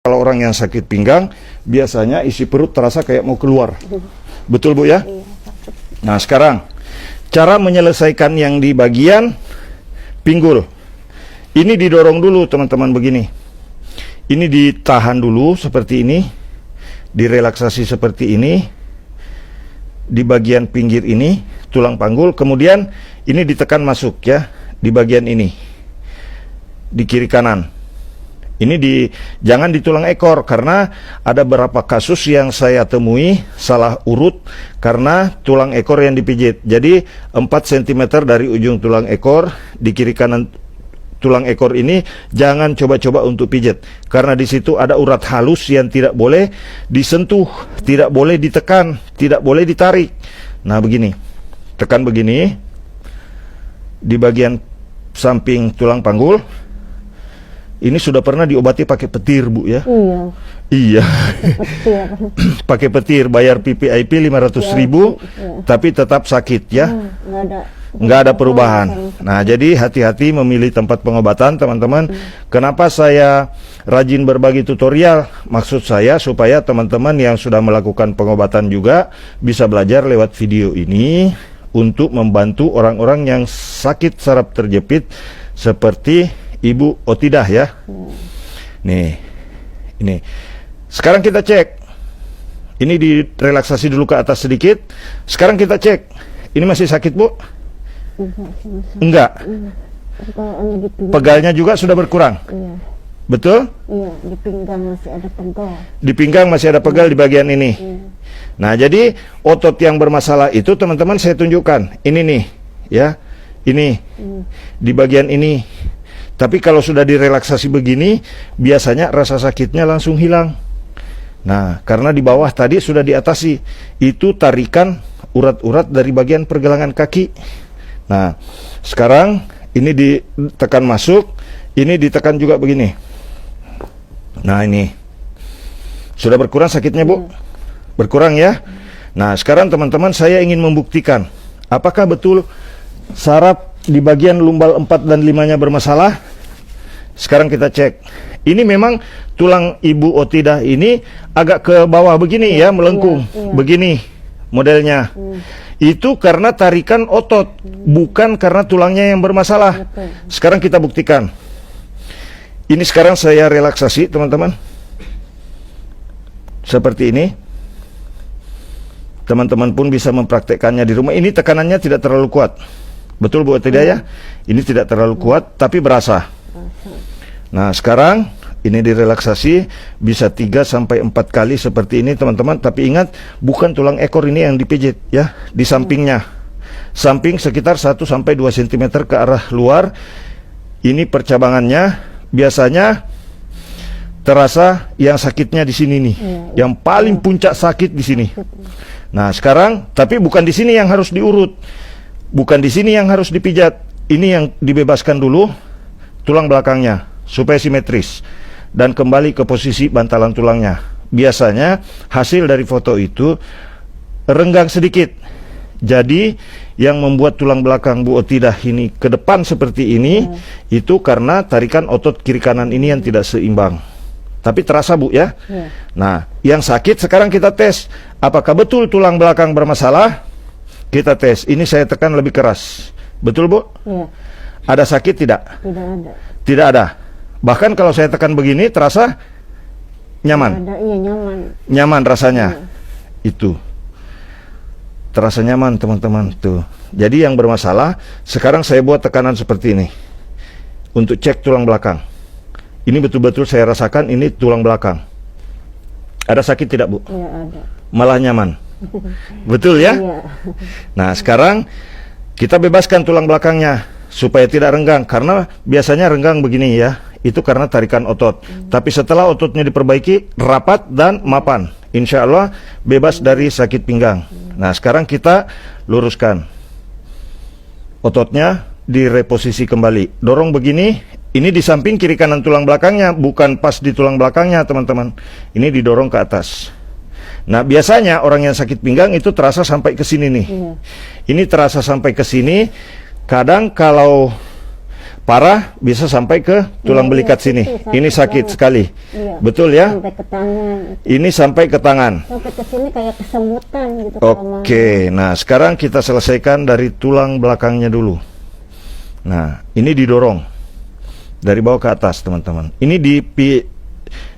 Kalau orang yang sakit pinggang, biasanya isi perut terasa kayak mau keluar. Betul Bu ya? Nah sekarang, cara menyelesaikan yang di bagian pinggul. Ini didorong dulu teman-teman begini. Ini ditahan dulu seperti ini. Direlaksasi seperti ini. Di bagian pinggir ini, tulang panggul. Kemudian ini ditekan masuk ya, di bagian ini. Di kiri kanan. Ini jangan di tulang ekor, karena ada beberapa kasus yang saya temui salah urut karena tulang ekor yang dipijit. Jadi 4 cm dari ujung tulang ekor di kiri kanan tulang ekor ini jangan coba-coba untuk pijit, karena di situ ada urat halus yang tidak boleh disentuh, tidak boleh ditekan, tidak boleh ditarik. Nah begini, tekan begini di bagian samping tulang panggul. Ini sudah pernah diobati pakai petir Bu ya? Iya. Pakai petir, bayar PPIP 500.000, tapi tetap sakit ya. Nggak ada perubahan. Nah jadi hati-hati memilih tempat pengobatan teman-teman. Kenapa saya rajin berbagi tutorial? Maksud saya supaya teman-teman yang sudah melakukan pengobatan juga bisa belajar lewat video ini untuk membantu orang-orang yang sakit saraf terjepit seperti Ibu Otidah ya. Nih, ini. Sekarang kita cek. Ini direlaksasi dulu ke atas sedikit. Sekarang kita cek. Ini masih sakit Bu? Enggak. Pegalnya juga sudah berkurang. Betul? Iya, di pinggang masih ada pegal. Di pinggang masih ada pegal di bagian ini. Nah, jadi otot yang bermasalah itu teman-teman saya tunjukkan. Ini nih, ya. Ini. Di bagian ini. Tapi kalau sudah direlaksasi begini, biasanya rasa sakitnya langsung hilang. Nah, karena di bawah tadi sudah diatasi. Itu tarikan urat-urat dari bagian pergelangan kaki. Nah, sekarang ini ditekan masuk, ini ditekan juga begini. Nah, ini. Sudah berkurang sakitnya, Bu? Berkurang ya? Nah, sekarang teman-teman saya ingin membuktikan apakah betul saraf di bagian lumbal 4 dan 5-nya bermasalah. Sekarang kita cek. Ini memang tulang Ibu Otidah ini agak ke bawah begini ya, melengkung. Begini modelnya. Itu karena tarikan otot, bukan karena tulangnya yang bermasalah. Sekarang kita buktikan. Ini sekarang saya relaksasi teman-teman. Seperti ini. Teman-teman pun bisa mempraktekkannya di rumah. Ini tekanannya tidak terlalu kuat. Betul Bu Otidah ya? Ini tidak terlalu kuat, tapi berasa. Nah sekarang ini direlaksasi bisa 3-4 kali seperti ini teman-teman. Tapi ingat, bukan tulang ekor ini yang dipijit ya, di sampingnya. Samping sekitar 1-2 cm ke arah luar. Ini percabangannya biasanya terasa yang sakitnya di sini nih. Yang paling puncak sakit di sini. Nah sekarang, tapi bukan di sini yang harus diurut. Bukan di sini yang harus dipijat. Ini yang dibebaskan dulu tulang belakangnya supaya simetris dan kembali ke posisi bantalan tulangnya. Biasanya hasil dari foto itu renggang sedikit. Jadi yang membuat tulang belakang Bu Otidah ini ke depan seperti ini itu karena tarikan otot kiri kanan ini yang tidak seimbang. Tapi terasa Bu ya. Nah, yang sakit sekarang kita tes apakah betul tulang belakang bermasalah. Kita tes, ini saya tekan lebih keras. Betul Bu? Iya. Ada sakit tidak? Tidak ada. Tidak ada. Bahkan kalau saya tekan begini terasa nyaman. Ada, iya nyaman. Nyaman rasanya. Itu. Terasa nyaman teman-teman tuh. Jadi yang bermasalah, sekarang saya buat tekanan seperti ini. Untuk cek tulang belakang. Ini betul-betul saya rasakan ini tulang belakang. Ada sakit tidak Bu? Iya ada. Malah nyaman. Betul ya? Iya. Nah sekarang kita bebaskan tulang belakangnya supaya tidak renggang, karena biasanya renggang begini ya, itu karena tarikan otot. Tapi setelah ototnya diperbaiki, rapat dan mapan, insya Allah bebas dari sakit pinggang. Nah sekarang kita luruskan ototnya, direposisi kembali, dorong begini. Ini di samping kiri kanan tulang belakangnya, bukan pas di tulang belakangnya teman-teman. Ini didorong ke atas. Nah biasanya orang yang sakit pinggang itu terasa sampai ke sini nih. Ini terasa sampai ke sini. Kadang kalau parah bisa sampai ke tulang belikat sini. Ini sakit sekali. Iya. Betul ya? Sampai ke tangan. Ini sampai ke tangan. Sampai ke sini kayak kesemutan gitu. kalau Oke, nah sekarang kita selesaikan dari tulang belakangnya dulu. Nah, ini didorong dari bawah ke atas, teman-teman. Ini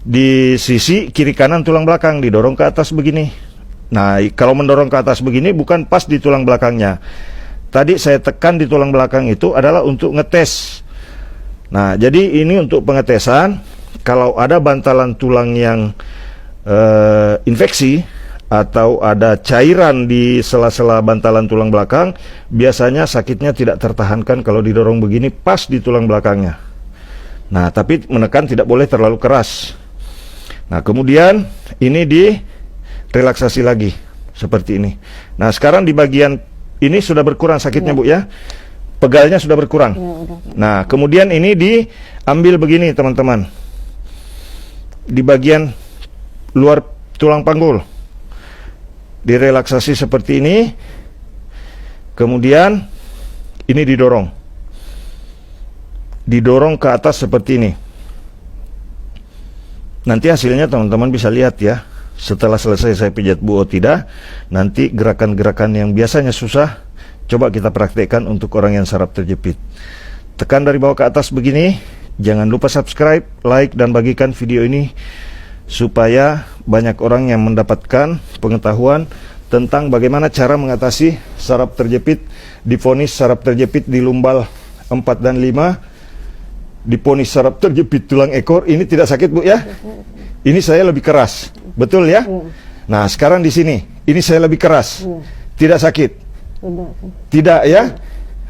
di sisi kiri kanan tulang belakang, didorong ke atas begini. Nah, kalau mendorong ke atas begini bukan pas di tulang belakangnya. Tadi saya tekan di tulang belakang itu adalah untuk ngetes. Nah, jadi ini untuk pengetesan. Kalau ada bantalan tulang yang infeksi atau ada cairan di sela-sela bantalan tulang belakang, biasanya sakitnya tidak tertahankan kalau didorong begini pas di tulang belakangnya. Nah, tapi menekan tidak boleh terlalu keras. Nah, kemudian ini di relaksasi lagi seperti ini. Nah, sekarang di bagian ini sudah berkurang sakitnya, Bu ya. Pegalnya sudah berkurang. Ya, udah. Nah, kemudian ini diambil begini, teman-teman. Di bagian luar tulang panggul. Direlaksasi seperti ini. Kemudian ini didorong. Didorong ke atas seperti ini. Nanti hasilnya teman-teman bisa lihat ya. Setelah selesai saya pijat Bu Otida, nanti gerakan-gerakan yang biasanya susah, coba kita praktekkan untuk orang yang saraf terjepit. Tekan dari bawah ke atas begini. Jangan lupa subscribe, like, dan bagikan video ini supaya banyak orang yang mendapatkan pengetahuan tentang bagaimana cara mengatasi saraf terjepit. Divonis saraf terjepit di lumbal 4 dan 5, divonis saraf terjepit tulang ekor. Ini tidak sakit, Bu ya. Ini saya lebih keras. Betul ya? Nah, sekarang di sini. Ini saya lebih keras. Tidak sakit? Tidak. Tidak ya?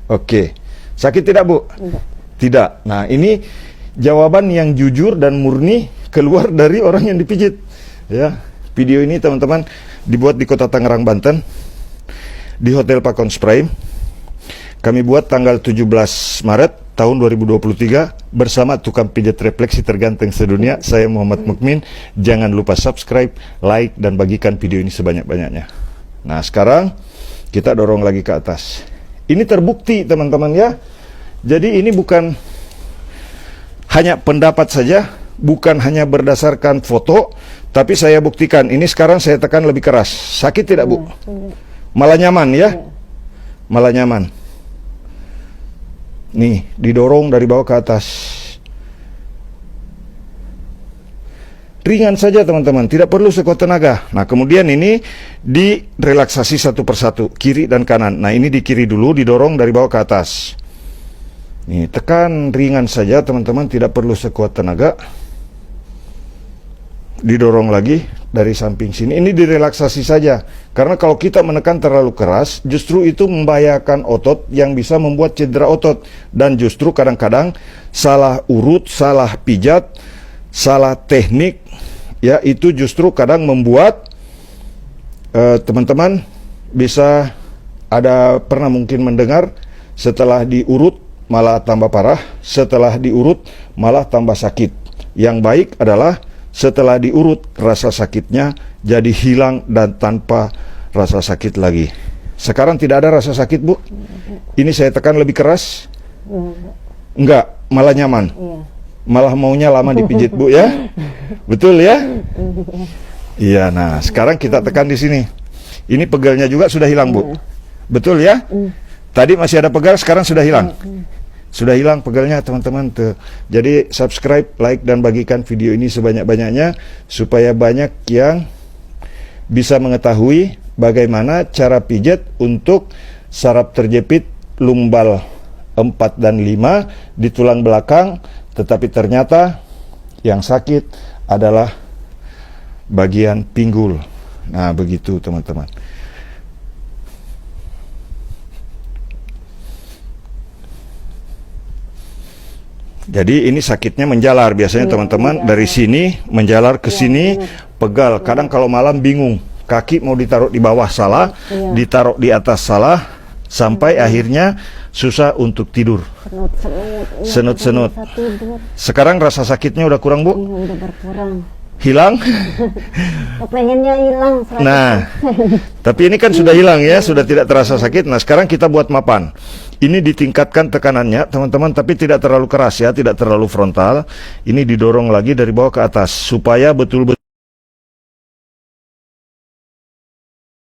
Oke. Sakit tidak, Bu? Tidak. Tidak. Nah, ini jawaban yang jujur dan murni keluar dari orang yang dipijit. Ya. Video ini teman-teman dibuat di Kota Tangerang, Banten, di Hotel Pakons Prime. Kami buat tanggal 17 Maret tahun 2023 bersama tukang pijat refleksi terganteng sedunia. Saya Muhammad Mukmin. Jangan lupa subscribe, like, dan bagikan video ini sebanyak-banyaknya. Nah, sekarang kita dorong lagi ke atas. Ini terbukti, teman-teman ya. Jadi ini bukan hanya pendapat saja, bukan hanya berdasarkan foto, tapi saya buktikan. Ini sekarang saya tekan lebih keras. Sakit tidak, Bu? Malah nyaman ya? Malah nyaman. Nih, didorong dari bawah ke atas. Ringan saja, teman-teman, tidak perlu sekuat tenaga. Nah, kemudian ini direlaksasi satu persatu, kiri dan kanan. Nah, ini di kiri dulu, didorong dari bawah ke atas. Nih, tekan ringan saja, teman-teman, tidak perlu sekuat tenaga. Didorong lagi dari samping sini. Ini direlaksasi saja. Karena kalau kita menekan terlalu keras, justru itu membahayakan otot yang bisa membuat cedera otot. Dan justru kadang-kadang salah urut, salah pijat, salah teknik, ya itu justru kadang membuat teman-teman bisa pernah mungkin mendengar setelah diurut malah tambah parah, setelah diurut malah tambah sakit. Yang baik adalah setelah diurut rasa sakitnya jadi hilang dan tanpa rasa sakit lagi. Sekarang tidak ada rasa sakit, Bu? Ini saya tekan lebih keras? Enggak, malah nyaman. Malah maunya lama dipijit, Bu ya. Betul ya? Iya, nah sekarang kita tekan di sini. Ini pegalnya juga sudah hilang, Bu. Betul ya? Tadi masih ada pegal, sekarang sudah hilang. Sudah hilang pegalnya, teman-teman tuh. Jadi subscribe, like, dan bagikan video ini sebanyak-banyaknya supaya banyak yang bisa mengetahui bagaimana cara pijat untuk saraf terjepit lumbal 4 dan 5 di tulang belakang, tetapi ternyata yang sakit adalah bagian pinggul. Nah, begitu teman-teman. Jadi ini sakitnya menjalar biasanya teman-teman, dari sini menjalar ke sini, pegal. Kadang kalau malam bingung, kaki mau ditaruh di bawah salah, ditaruh di atas salah, sampai akhirnya susah untuk tidur. Senut-senut. Sekarang rasa sakitnya udah kurang, Bu? Udah berkurang. Hilang? Pengennya hilang. Nah, tapi ini kan sudah hilang ya, sudah tidak terasa sakit. Nah, sekarang kita buat mapan. Ini ditingkatkan tekanannya, teman-teman, tapi tidak terlalu keras ya, tidak terlalu frontal. Ini didorong lagi dari bawah ke atas, supaya betul-betul